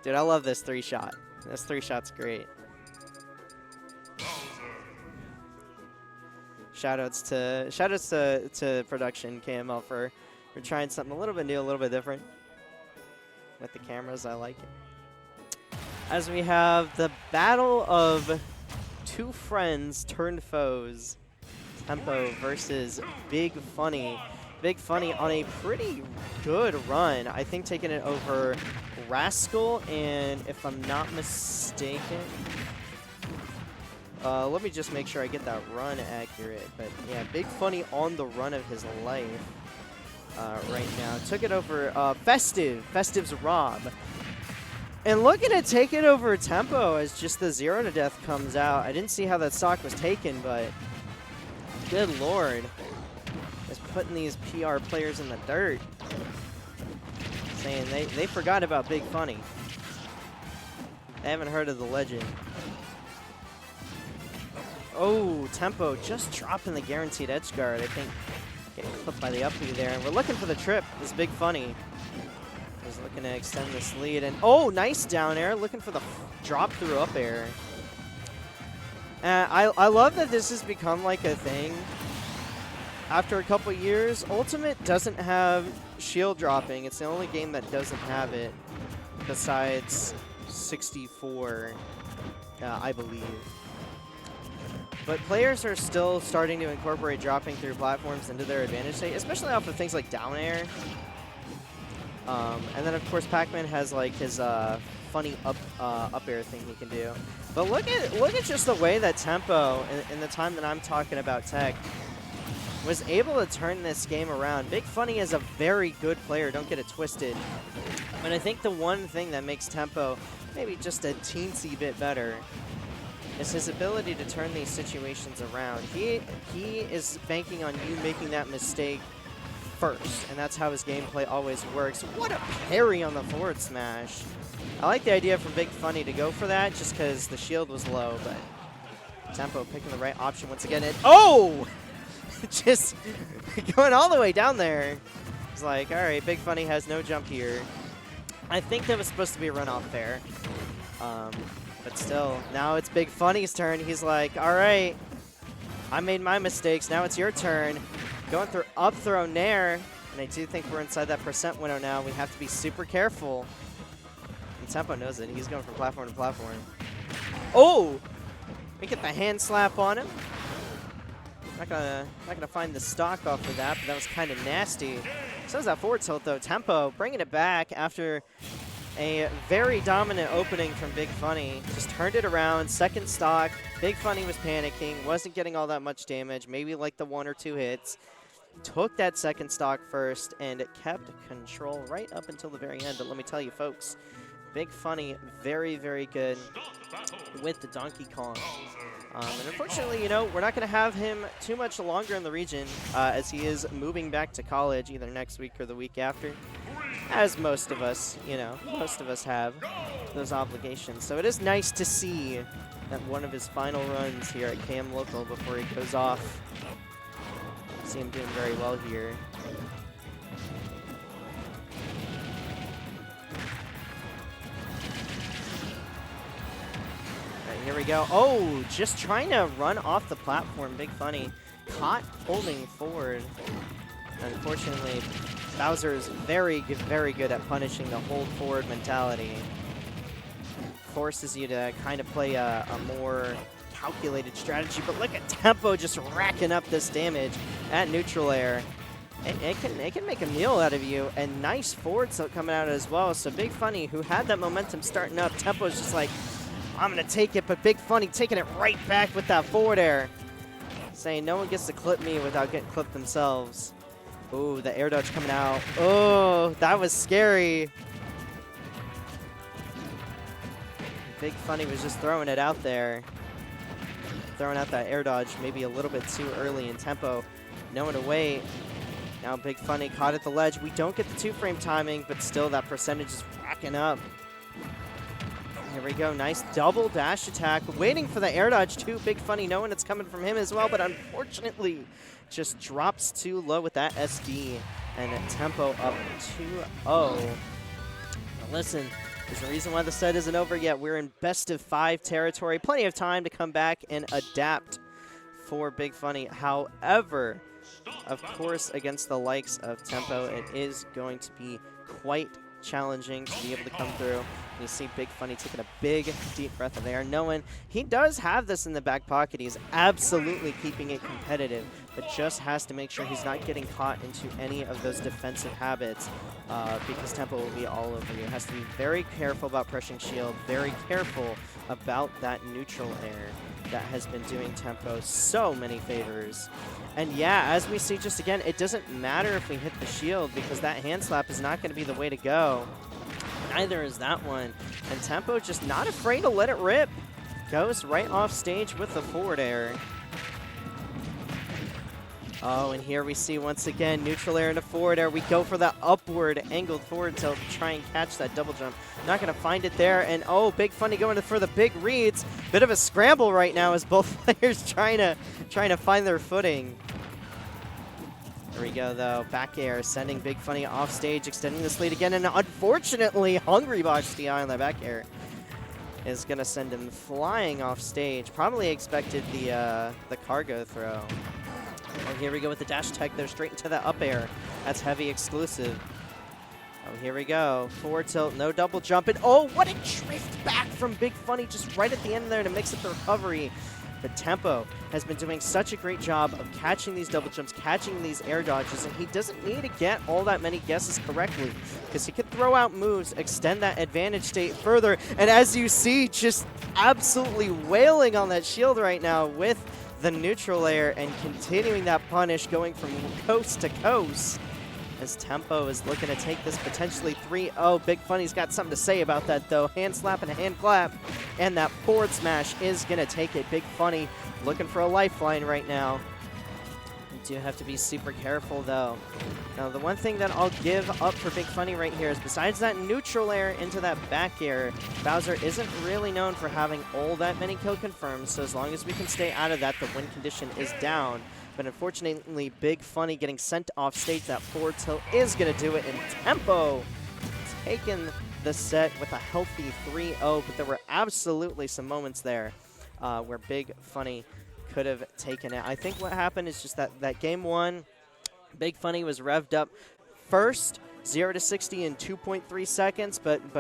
Dude, I love this 3-shot. This 3-shot's great. Shoutouts to production KML for trying something a little bit new, a little bit different with the cameras. I like it. As we have the battle of two friends turned foes, Tempo versus Big Funny. Big Funny on a pretty good run. I think taking it over Rascal, and if I'm not mistaken, let me just make sure I get that run accurate. But yeah, Big Funny on the run of his life right now. Took it over Festive's Rob. And looking to take it over Tempo as just the 0 to death comes out. I didn't see how that stock was taken, but good lord. Just putting these PR players in the dirt. Saying they forgot about Big Funny. They haven't heard of the legend. Oh, Tempo just dropping the guaranteed edge guard. I think getting clipped by the up B there. And we're looking for the trip. This Big Funny is looking to extend this lead. And oh, nice down air. Looking for the drop through up air. I love that this has become like a thing. After a couple years, Ultimate doesn't have shield dropping. It's the only game that doesn't have it besides 64, I believe. But players are still starting to incorporate dropping through platforms into their advantage state, especially off of things like down air. And then, of course, Pac-Man has like his funny up air thing he can do. But look at just the way that Tempo, in the time that I'm talking about tech, was able to turn this game around. Big Funny is a very good player, don't get it twisted. And I think the one thing that makes Tempo maybe just a teensy bit better is his ability to turn these situations around. He is banking on you making that mistake first, and that's how his gameplay always works. What a parry on the forward smash. I like the idea from Big Funny to go for that just because the shield was low, but Tempo picking the right option once again. And oh! Just going all the way down there. It's like, all right, Big Funny has no jump here. I think that was supposed to be a runoff there. But still, now it's Big Funny's turn. He's like, all right, I made my mistakes. Now it's your turn. Going through up throw nair. And I do think we're inside that percent window now. We have to be super careful. And Tempo knows it. He's going from platform to platform. Oh! We get the hand slap on him. Not gonna find the stock off of that, but that was kind of nasty. So is that forward tilt though. Tempo bringing it back after a very dominant opening from Big Funny. Just turned it around. Second stock. Big Funny was panicking. Wasn't getting all that much damage. Maybe like the 1 or 2 hits. Took that second stock first and kept control right up until the very end. But let me tell you, folks, Big Funny very, very good with the Donkey Kong. And unfortunately, you know, we're not going to have him too much longer in the region as he is moving back to college either next week or the week after, as most of us, you know, most of us have those obligations. So it is nice to see that one of his final runs here at KMLocal before he goes off. See him doing very well here. Here we go. Oh, just trying to run off the platform. Big Funny caught holding forward. Unfortunately, Bowser is very, very good at punishing the hold forward mentality. Forces you to kind of play a more calculated strategy. But look at Tempo just racking up this damage at neutral air. It can make a meal out of you. And nice forward tilt coming out as well. So Big Funny, who had that momentum starting up, Tempo's just like, I'm going to take it, but Big Funny taking it right back with that forward air. Saying no one gets to clip me without getting clipped themselves. Ooh, the air dodge coming out. Oh, that was scary. Big Funny was just throwing it out there. Throwing out that air dodge maybe a little bit too early in Tempo. Knowing to wait. Now Big Funny caught at the ledge. We don't get the 2-frame timing, but still that percentage is racking up. Here we go, nice double dash attack. Waiting for the air dodge too. Big Funny knowing it's coming from him as well, but unfortunately just drops too low with that SD. And Tempo up 2-0. Listen, There's a reason why the set isn't over yet. We're in best of 5 territory. Plenty of time to come back and adapt for Big Funny. However, of course, against the likes of Tempo, it is going to be quite challenging to be able to come through. And you see Big Funny taking a big, deep breath of air, knowing he does have this in the back pocket. He's absolutely keeping it competitive, but just has to make sure he's not getting caught into any of those defensive habits because Tempo will be all over you. Has to be very careful about pressing shield, very careful about that neutral air that has been doing Tempo so many favors. And yeah, as we see just again, it doesn't matter if we hit the shield because that hand slap is not going to be the way to go. Neither is that one. And Tempo just not afraid to let it rip. Goes right off stage with the forward air. Oh, and here we see once again, neutral air into forward air. We go for that upward angled forward tilt to try and catch that double jump. Not going to find it there. And oh, Big Funny going for the big reads. Bit of a scramble right now as both players trying to find their footing. There we go, though. Back air, sending Big Funny off stage, extending this lead again. And unfortunately, Hungry Box TI on that back air is going to send him flying off stage. Probably expected the cargo throw. And here we go with the dash tech there, straight into the up air. That's heavy exclusive. Oh, here we go. Forward tilt, no double jump. And oh, what a drift back from Big Funny just right at the end there to mix up the recovery. But Tempo has been doing such a great job of catching these double jumps, catching these air dodges, and he doesn't need to get all that many guesses correctly because he can throw out moves, extend that advantage state further, and as you see, just absolutely wailing on that shield right now with the neutral air and continuing that punish, going from coast to coast as Tempo is looking to take this potentially 3-0. Big Funny's got something to say about that, though. Hand slap and a hand clap, and that forward smash is going to take it. Big Funny looking for a lifeline right now. You do have to be super careful, though. Now, the one thing that I'll give up for Big Funny right here is besides that neutral air into that back air, Bowser isn't really known for having all that many kill confirms, so as long as we can stay out of that, the win condition is down. But unfortunately, Big Funny getting sent off stage, that forward tilt is going to do it, and Tempo taking the set with a healthy 3-0, but there were absolutely some moments there where Big Funny could have taken it. I think what happened is just that game one, Big Funny was revved up first, 0 to 60 in 2.3 seconds, but